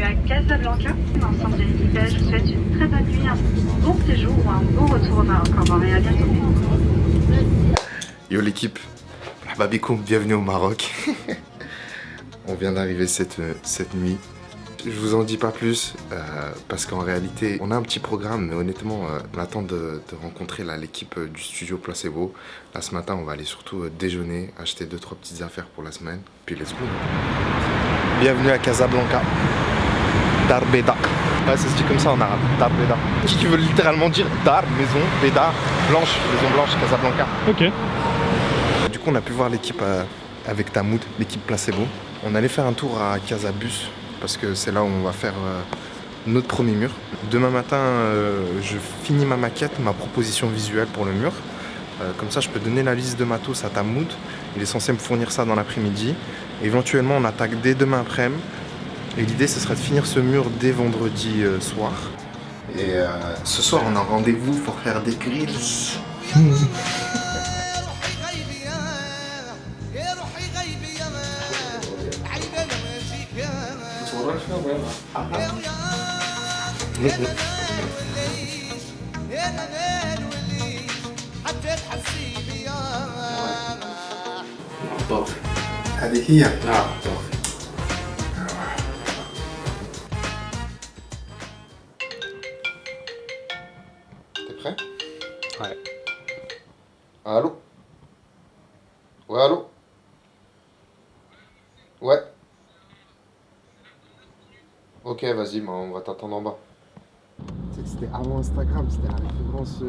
bienvenue à Casablanca. L'ensemble de l'équipage vous souhaite une très bonne nuit, un bon séjour ou un bon retour au Maroc. Au revoir et à bientôt. Yo l'équipe, Babikoum, bienvenue au Maroc. On vient d'arriver cette nuit. Je vous en dis pas plus parce qu'en réalité on a un petit programme, mais honnêtement on attend de rencontrer l'équipe du studio Placebo. Là ce matin on va aller surtout déjeuner, acheter 2-3 petites affaires pour la semaine, puis let's go. Bienvenue à Casablanca. Darbeda. Ouais, ça se dit comme ça en arabe, Darbeda. Qui veut littéralement dire Dar, maison, Beda, blanche, maison blanche, Casablanca. Ok. Du coup on a pu voir l'équipe avec Tamoud, l'équipe Placebo. On allait faire un tour à Casabus parce que c'est là où on va faire notre premier mur. Demain matin, je finis ma maquette, ma proposition visuelle pour le mur. Comme ça, je peux donner la liste de matos à Tamoud. Il est censé me fournir ça dans l'après-midi. Éventuellement, on attaque dès demain après-midi. Et l'idée, ce serait de finir ce mur dès vendredi soir. Et ce soir, on a rendez-vous pour faire des grills. هذه هي. T'es prêt? Ouais. Allô? Ouais, allô? Ouais. Ok, vas-y, on va t'attendre en bas. C'était avant Instagram, c'était la référence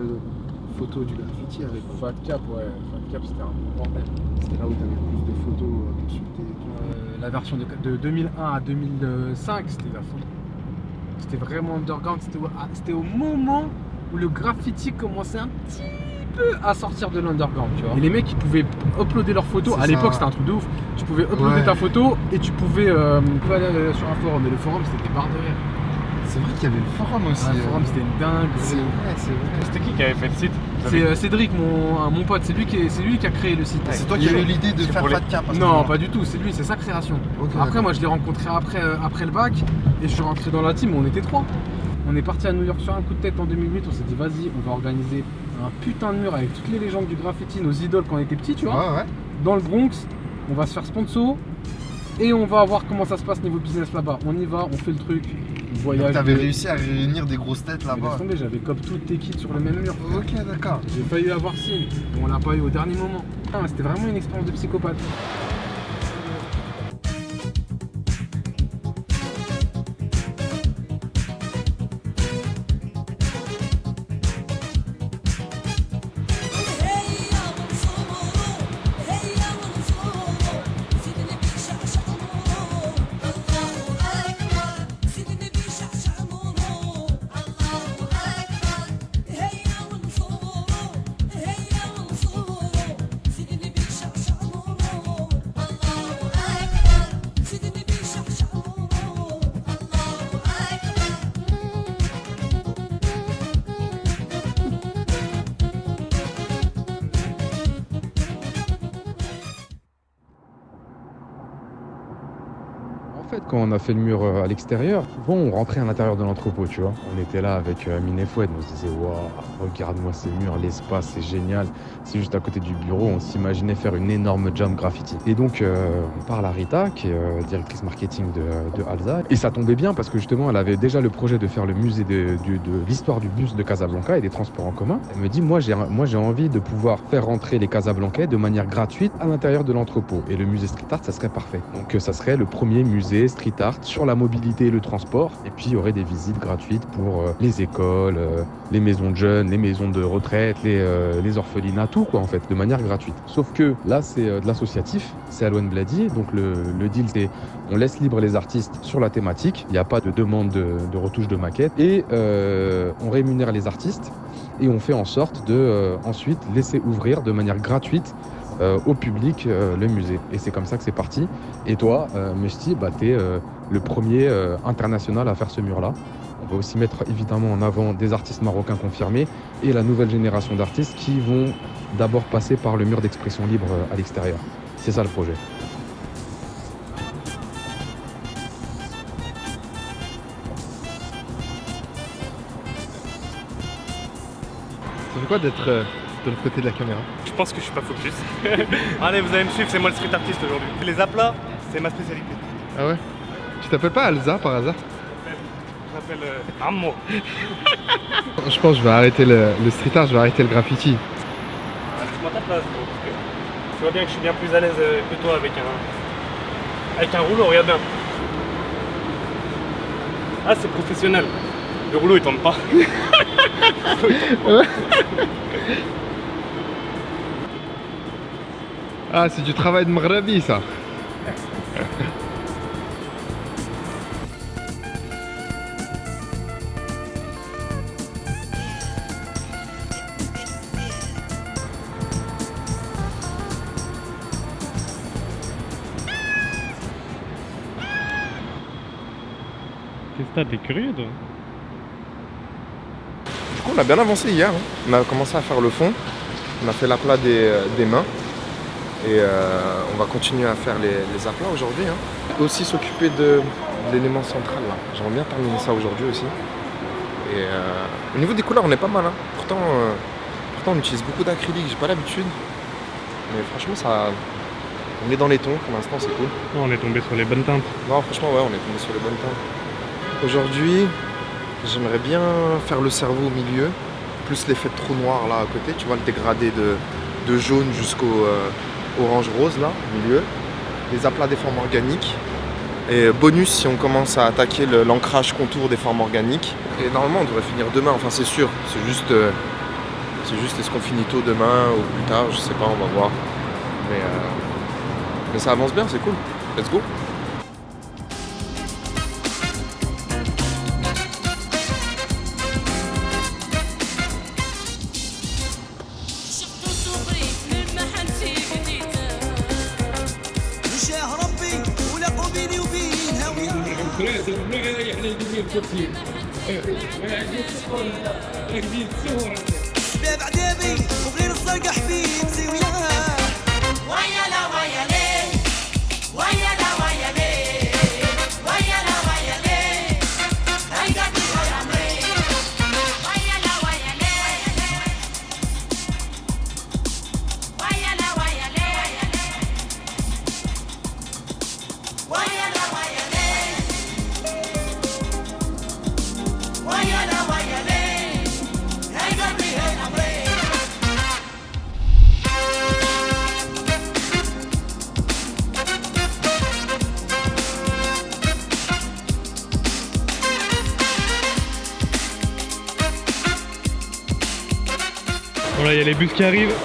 photo du graffiti avec Fat Cap, ouais. Fat Cap, c'était un bon bordel. C'était là où t'avais le plus de photos consultées et tout. La version de 2001 à 2005, c'était la folie. C'était vraiment underground. C'était au moment où le graffiti commençait un petit peu à sortir de l'underground, tu vois. Et les mecs, ils pouvaient uploader leurs photos. À l'époque, c'était un truc de ouf. Tu pouvais uploader ta photo et tu pouvais aller sur un forum. Et le forum, c'était des barres de rire. C'est vrai qu'il y avait le forum aussi. Le forum, c'était une dingue. C'est vrai, c'est vrai. C'était qui avait fait le site? C'est Cédric, mon pote. C'est lui qui a créé le site. C'est toi qui as eu l'idée de faire Fat Cap? Non, pas du tout. C'est lui, c'est sa création. Okay, après, moi, je l'ai rencontré après le bac et je suis rentré dans la team. On était 3. On est parti à New York sur un coup de tête en 2008. On s'est dit, vas-y, on va organiser un putain de mur avec toutes les légendes du graffiti, nos idoles quand on était petits, tu vois. Ouais. Dans le Bronx, on va se faire sponsor et on va voir comment ça se passe niveau business là-bas. On y va, on fait le truc. Voyage. T'avais réussi à réunir des grosses têtes là-bas. J'avais comme toutes tes kits sur le même mur. Ok, d'accord. J'ai failli avoir signe, mais on l'a pas eu au dernier moment. C'était vraiment une expérience de psychopathe. En fait, quand on a fait le mur à l'extérieur, souvent on rentrait à l'intérieur de l'entrepôt, tu vois. On était là avec Amine et Foued, on se disait waouh, regarde-moi ces murs, l'espace, c'est génial. C'est juste à côté du bureau, on s'imaginait faire une énorme jam graffiti. Et donc on parle à Rita, qui est directrice marketing de Alza. Et ça tombait bien parce que justement, elle avait déjà le projet de faire le musée de l'histoire du bus de Casablanca et des transports en commun. Elle me dit, moi j'ai envie de pouvoir faire rentrer les Casablancais de manière gratuite à l'intérieur de l'entrepôt. Et le musée street art, ça serait parfait. Donc ça serait le premier musée street art sur la mobilité et le transport. Et puis il y aurait des visites gratuites pour les écoles, les maisons de jeunes, les maisons de retraite, les orphelinats, tout quoi en fait, de manière gratuite. Sauf que là c'est de l'associatif, c'est Alouane Bladi, donc le deal c'est on laisse libre les artistes sur la thématique, il n'y a pas de demande de retouche de maquette et on rémunère les artistes et on fait en sorte de ensuite laisser ouvrir de manière gratuite au public le musée. Et c'est comme ça que c'est parti. Et toi, Meshti, t'es le premier international à faire ce mur-là. On va aussi mettre évidemment en avant des artistes marocains confirmés et la nouvelle génération d'artistes qui vont d'abord passer par le mur d'expression libre à l'extérieur. C'est ça le projet. quoi d'être de l'autre côté de la caméra? Je pense que je suis pas focus. Allez, vous allez me suivre, c'est moi le street artiste aujourd'hui. Les aplats, c'est ma spécialité. Ah ouais? Tu t'appelles pas Alza par hasard? Je m'appelle Ammo. Je pense que je vais arrêter le street art, je vais arrêter le graffiti. Laisse-moi ta place, bro, parce que tu vois bien que je suis bien plus à l'aise que toi avec un rouleau, regarde bien. Ah, c'est professionnel. Le rouleau il tombe pas. Ah, c'est du travail de Maghrabi ça. Qu'est-ce que t'as, t'es curieux toi? Du coup, on a bien avancé hier. Hein. On a commencé à faire le fond. On a fait l'aplat des mains. Et on va continuer à faire les aplats aujourd'hui. Hein. Aussi s'occuper de l'élément central là. J'aimerais bien terminer ça aujourd'hui aussi. Et au niveau des couleurs, on est pas mal. Hein. Pourtant, on utilise beaucoup d'acrylique. J'ai pas l'habitude. Mais franchement, on est dans les tons. Pour l'instant, c'est cool. Non, on est tombé sur les bonnes teintes. Non, franchement, ouais, on est tombé sur les bonnes teintes. Aujourd'hui, j'aimerais bien faire le cerveau au milieu, plus l'effet de trou noir là à côté, tu vois le dégradé de jaune jusqu'au orange-rose là, au milieu. Les aplats des formes organiques. Et bonus si on commence à attaquer l'ancrage contour des formes organiques. Et normalement on devrait finir demain, enfin c'est sûr, c'est juste est-ce qu'on finit tôt demain ou plus tard, je sais pas, on va voir. Mais ça avance bien, c'est cool. Let's go. شباب عدابي وغير الصرقة حبيبتي وياها ويا لا ويا ليه ويا لا ويا ليه ويا لا ويا ليه هيدا بيها عمري ويا لا ويا ليه ويا لا ويا ليه ويا لا ويا ليه ويا لا ويا ليه هيدا بيها عمري Voilà, il y a les bus qui arrivent.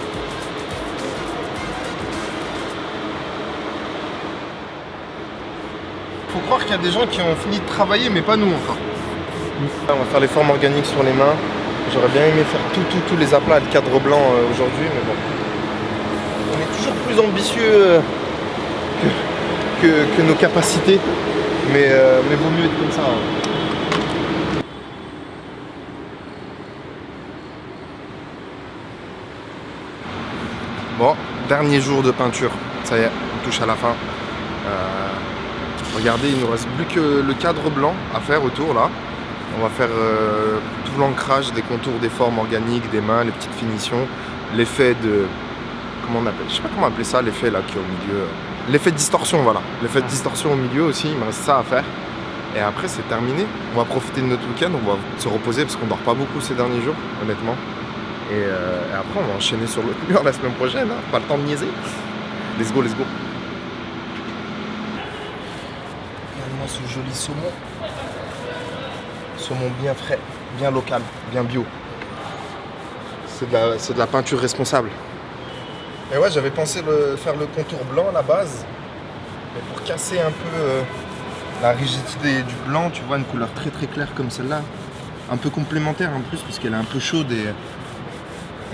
Faut croire qu'il y a des gens qui ont fini de travailler, mais pas nous encore. On va faire les formes organiques sur les mains. J'aurais bien aimé faire tous les aplats de cadre blanc aujourd'hui, mais bon. On est toujours plus ambitieux que nos capacités, mais vaut mieux être comme ça. Hein. Bon, dernier jour de peinture. Ça y est, on touche à la fin. Regardez, il nous reste plus que le cadre blanc à faire autour là. On va faire tout l'ancrage des contours des formes organiques, des mains, les petites finitions, l'effet de... Comment on appelle? Je sais pas comment appeler ça, l'effet là qui est au milieu. L'effet de distorsion, voilà. L'effet de distorsion au milieu aussi, il me reste ça à faire. Et après c'est terminé. On va profiter de notre week-end, on va se reposer parce qu'on dort pas beaucoup ces derniers jours, honnêtement. Et après on va enchaîner sur l'autre mur la semaine prochaine, hein. Pas le temps de niaiser. Let's go, let's go. Regarde-moi ce joli saumon. Saumon bien frais, bien local, bien bio. C'est de la peinture responsable. Et ouais, j'avais pensé faire le contour blanc à la base. Mais pour casser un peu la rigidité du blanc, tu vois, une couleur très très claire comme celle-là. Un peu complémentaire en plus, puisqu'elle est un peu chaude et...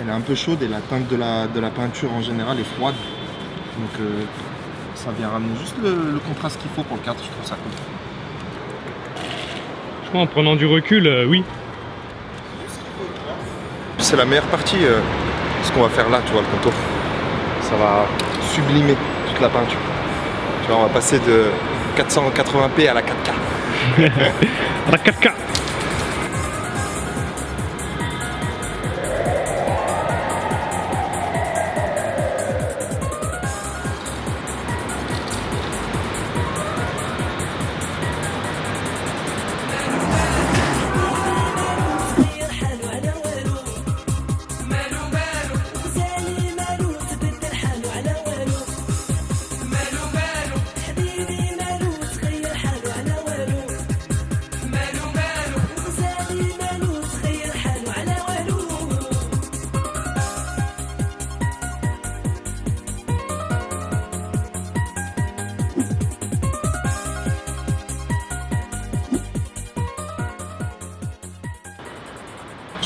Elle est un peu chaude et la teinte de la peinture en général est froide. Donc ça vient ramener juste le contraste qu'il faut pour le cadre, je trouve ça cool. Je crois en prenant du recul, oui. C'est la meilleure partie, ce qu'on va faire là, tu vois, le contour. Ça va sublimer toute la peinture. Tu vois, on va passer de 480p à la 4K. La 4K.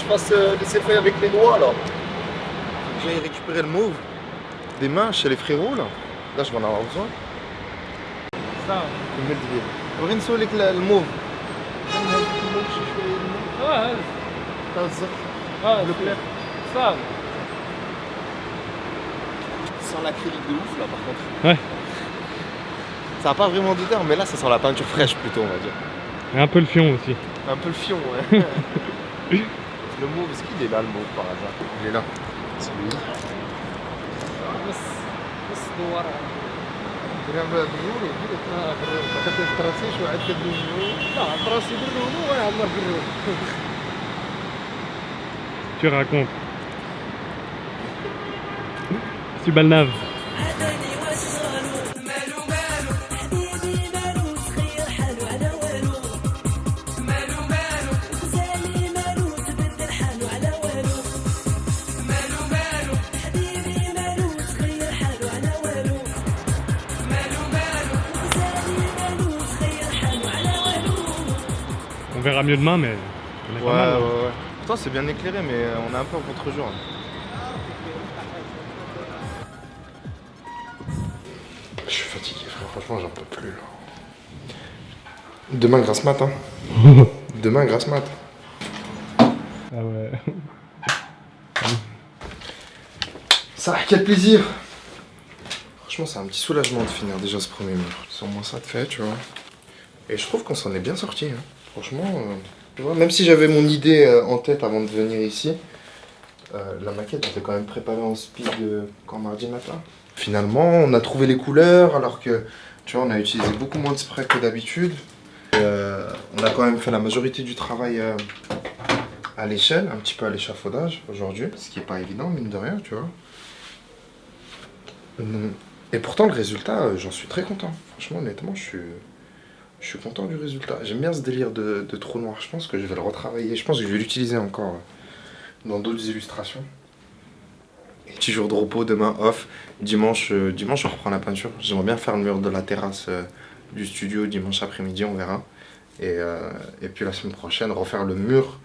fasse laisser faire avec les doigts là. J'aille récupérer le mauve des mains chez les frérots là. Là je vais en avoir besoin. Ça. وريني نسولك الموف. Le clair. Ça. Ça sent l'acrylique de ouf là par contre. Ouais. Ça n'a pas vraiment d'odeur mais là ça sent la peinture fraîche plutôt on va dire. Et un peu le fion aussi. Un peu le fion ouais. Le mauve, est-ce qu'il est là le mauve par hasard? Il est là. C'est lui. Tu racontes. Tu balnaves. On verra mieux demain, mais on est pas mal. Ouais. Pourtant c'est bien éclairé, mais on est un peu en contre-jour. Je suis fatigué, frère. Franchement, j'en peux plus. Là. Demain, grasse mat. Hein. Demain, grasse mat. Ah ouais. Ça, quel plaisir. Franchement, c'est un petit soulagement de finir déjà ce premier mur. C'est au moins ça de fait, tu vois. Et je trouve qu'on s'en est bien sorti. Hein. Franchement, tu vois, même si j'avais mon idée en tête avant de venir ici, la maquette était quand même préparée en speed quand mardi matin. Finalement, on a trouvé les couleurs alors que, tu vois, on a utilisé beaucoup moins de spray que d'habitude. On a quand même fait la majorité du travail à l'échelle, un petit peu à l'échafaudage aujourd'hui, ce qui n'est pas évident, mine de rien, tu vois. Et pourtant, le résultat, j'en suis très content. Franchement, honnêtement, je suis content du résultat. J'aime bien ce délire de trou noir. Je pense que je vais le retravailler. Je pense que je vais l'utiliser encore dans d'autres illustrations. Et petit jour de repos, demain off. Dimanche, on reprend la peinture. J'aimerais bien faire le mur de la terrasse du studio dimanche après-midi, on verra. Et puis la semaine prochaine, refaire le mur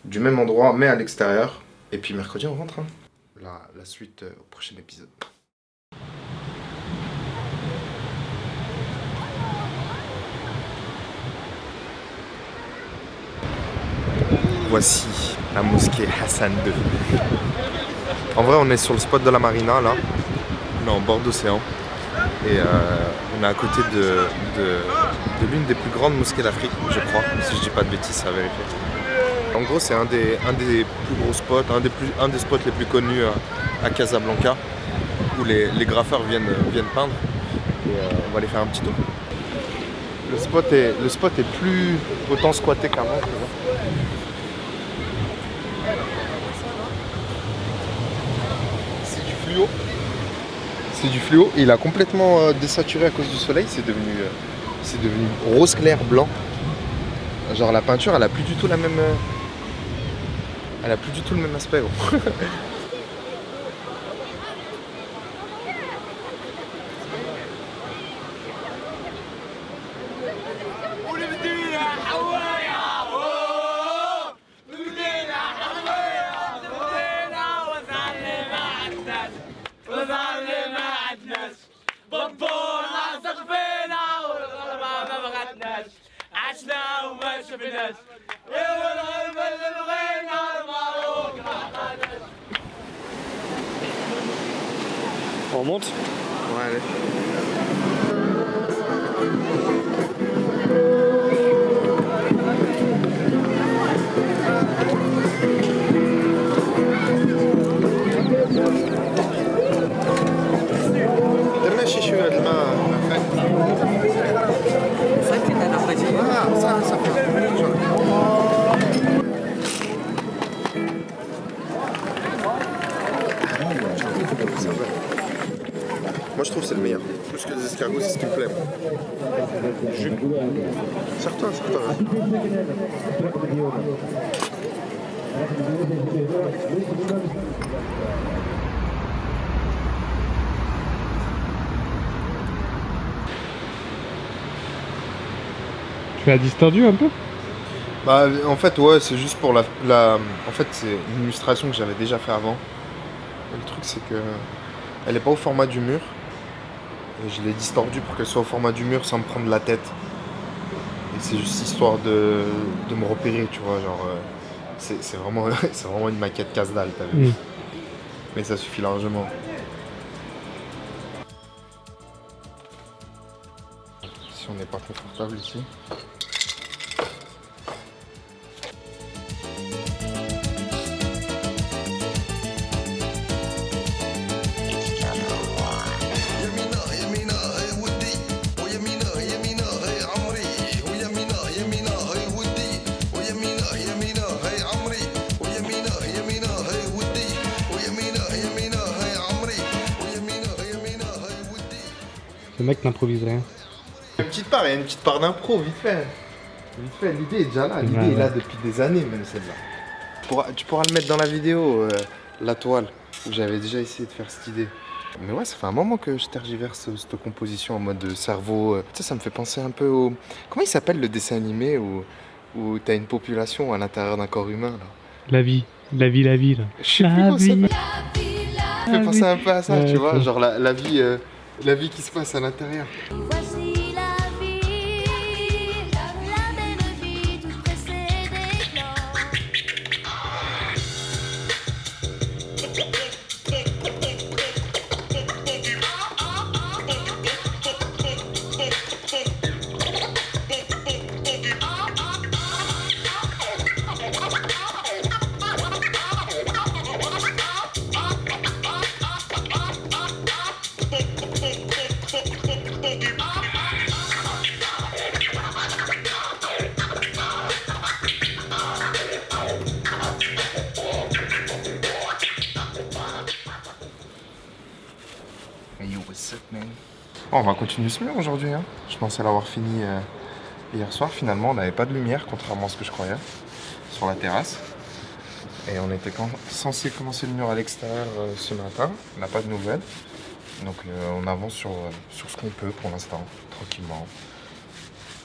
du même endroit, mais à l'extérieur. Et puis mercredi, on rentre. Hein. La suite au prochain épisode. Voici la mosquée Hassan II. En vrai, on est sur le spot de la marina, là. On est en bord d'océan. Et on est à côté de l'une des plus grandes mosquées d'Afrique, je crois. Si je dis pas de bêtises, c'est à vérifier. En gros, c'est un des plus gros spots, un des spots les plus connus à Casablanca, où les graffeurs viennent peindre. Et on va aller faire un petit tour. Le spot est plus autant squatté qu'avant, tu vois. C'est du fluo et il a complètement désaturé à cause du soleil, c'est devenu rose clair blanc. Genre la peinture elle a plus du tout la même elle a plus du tout le même aspect gros. On monte? Ouais, allez. ماشي شوية الماء Moi je trouve que c'est le meilleur. Plus que les escargots, c'est ce qui me plaît. Serre-toi, serre-toi. Tu as distendu un peu? Bah, en fait, ouais, c'est juste pour En fait, c'est une illustration que j'avais déjà fait avant. Et le truc, c'est que elle est pas au format du mur. Et je l'ai distordue pour qu'elle soit au format du mur sans me prendre la tête. Et c'est juste histoire de me repérer, tu vois, genre... c'est vraiment... c'est vraiment une maquette casse-dalle, t'as vu. Mais ça suffit largement. Si on n'est pas confortable ici... Le mec n'improvise rien. Il y a une petite part d'impro, vite fait. Vite fait, l'idée est déjà là. L'idée Ouais, est là depuis des années, même celle-là. Tu pourras le mettre dans la vidéo, la toile, où j'avais déjà essayé de faire cette idée. Mais ouais, ça fait un moment que je tergiverse cette composition en mode cerveau. Tu sais, ça me fait penser un peu au... Comment il s'appelle le dessin animé où t'as une population à l'intérieur d'un corps humain, là? La vie, là. Je sais plus comment ça s'appelle. Ça me fait penser un peu à ça, Ouais, tu vois, ça. genre la vie qui se passe à l'intérieur. Voici la vie, la belle vie, toute pressée d'éclat. On va continuer ce mur aujourd'hui. Hein. Je pensais l'avoir fini hier soir. Finalement, on n'avait pas de lumière, contrairement à ce que je croyais, sur la terrasse. Et on était censé commencer le mur à l'extérieur ce matin. On n'a pas de nouvelles. Donc on avance sur ce qu'on peut pour l'instant, tranquillement.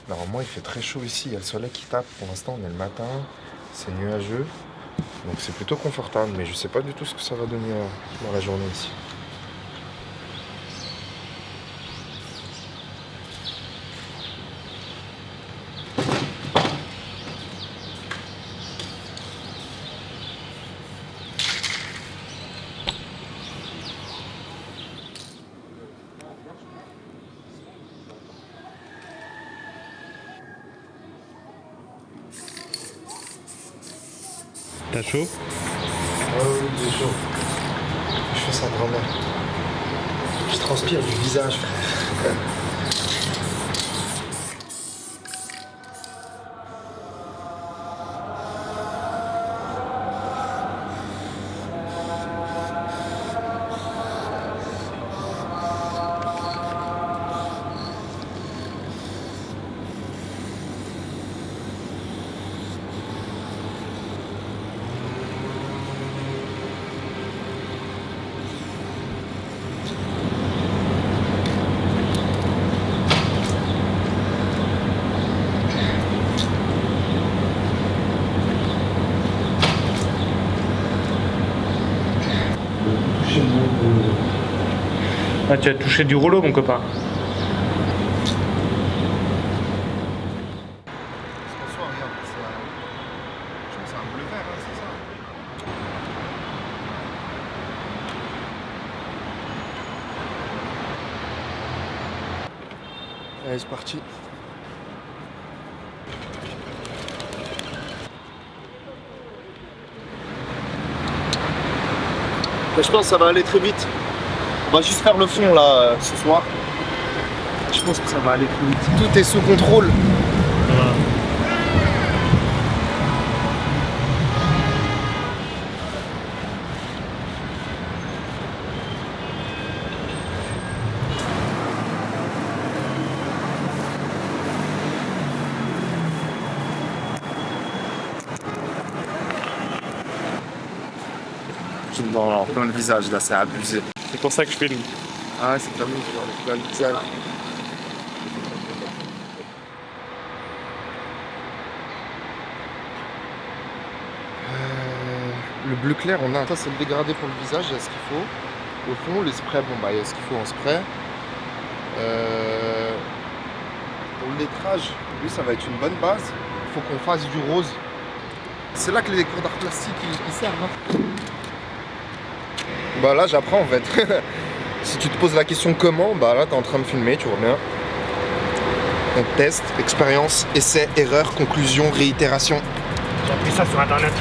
Normalement, il fait très chaud ici. Il y a le soleil qui tape. Pour l'instant, on est le matin. C'est nuageux. Donc c'est plutôt confortable. Mais je sais pas du tout ce que ça va donner dans la journée ici. T'as chaud? Oui, j'ai chaud. Je fais ça vraiment. Je transpire du visage, frère. Ah, tu as touché du rouleau, mon copain. C'est un bleu vert, hein, c'est ça? Allez, c'est parti. Mais je pense que ça va aller très vite. On va juste faire le fond là ce soir. Je pense que ça va aller très vite. Tout est sous contrôle. Non, plein le visage là, c'est abusé. C'est pour ça que je filme. Ah, c'est terminé, je vais le visage. Le bleu clair, on a ça, c'est le dégradé pour le visage, il y a ce qu'il faut. Au fond, les sprays, bon bah il y a ce qu'il faut en spray. Pour le lettrage, lui ça va être une bonne base. Il faut qu'on fasse du rose. C'est là que les cours d'art plastique ils servent. Hein. Bah là j'apprends en fait. Si tu te poses la question comment, bah là t'es en train de filmer, tu vois bien. On teste, expérience, essai, erreur, conclusion, réitération. J'ai appris ça sur internet.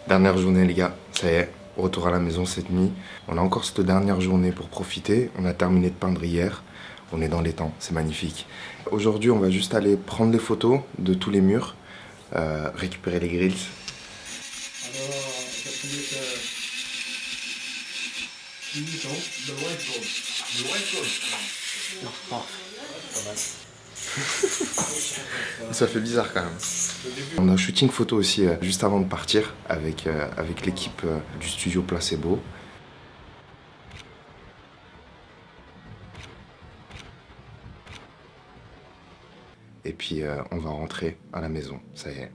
Dernière journée les gars, ça y est, retour à la maison cette nuit. On a encore cette dernière journée pour profiter. On a terminé de peindre hier. On est dans les temps, c'est magnifique. Aujourd'hui, on va juste aller prendre les photos de tous les murs, récupérer les grilles. Alors, le whiteboard. Le whiteboard. Ça fait bizarre quand même. On a un shooting photo aussi juste avant de partir avec l'équipe du studio Placebo. Et puis on va rentrer à la maison, ça y est.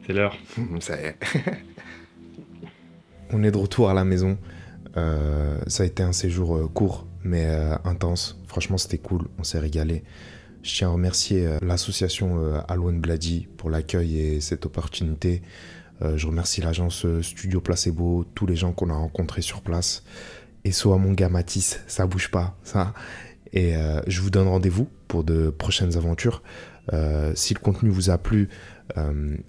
C'est l'heure. Ça y est. On est de retour à la maison. Ça a été un séjour court mais intense. Franchement c'était cool, on s'est régalé. Je tiens à remercier l'association Alwan Bladi pour l'accueil et cette opportunité. Je remercie l'agence Studio Placebo, tous les gens qu'on a rencontrés sur place. Et soit mon gars Matisse, ça bouge pas, ça. Et je vous donne rendez-vous pour de prochaines aventures. Si le contenu vous a plu,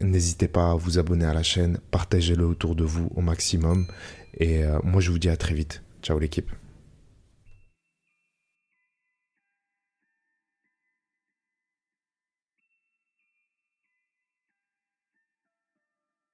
n'hésitez pas à vous abonner à la chaîne, partagez-le autour de vous au maximum. Et moi je vous dis à très vite. Ciao l'équipe.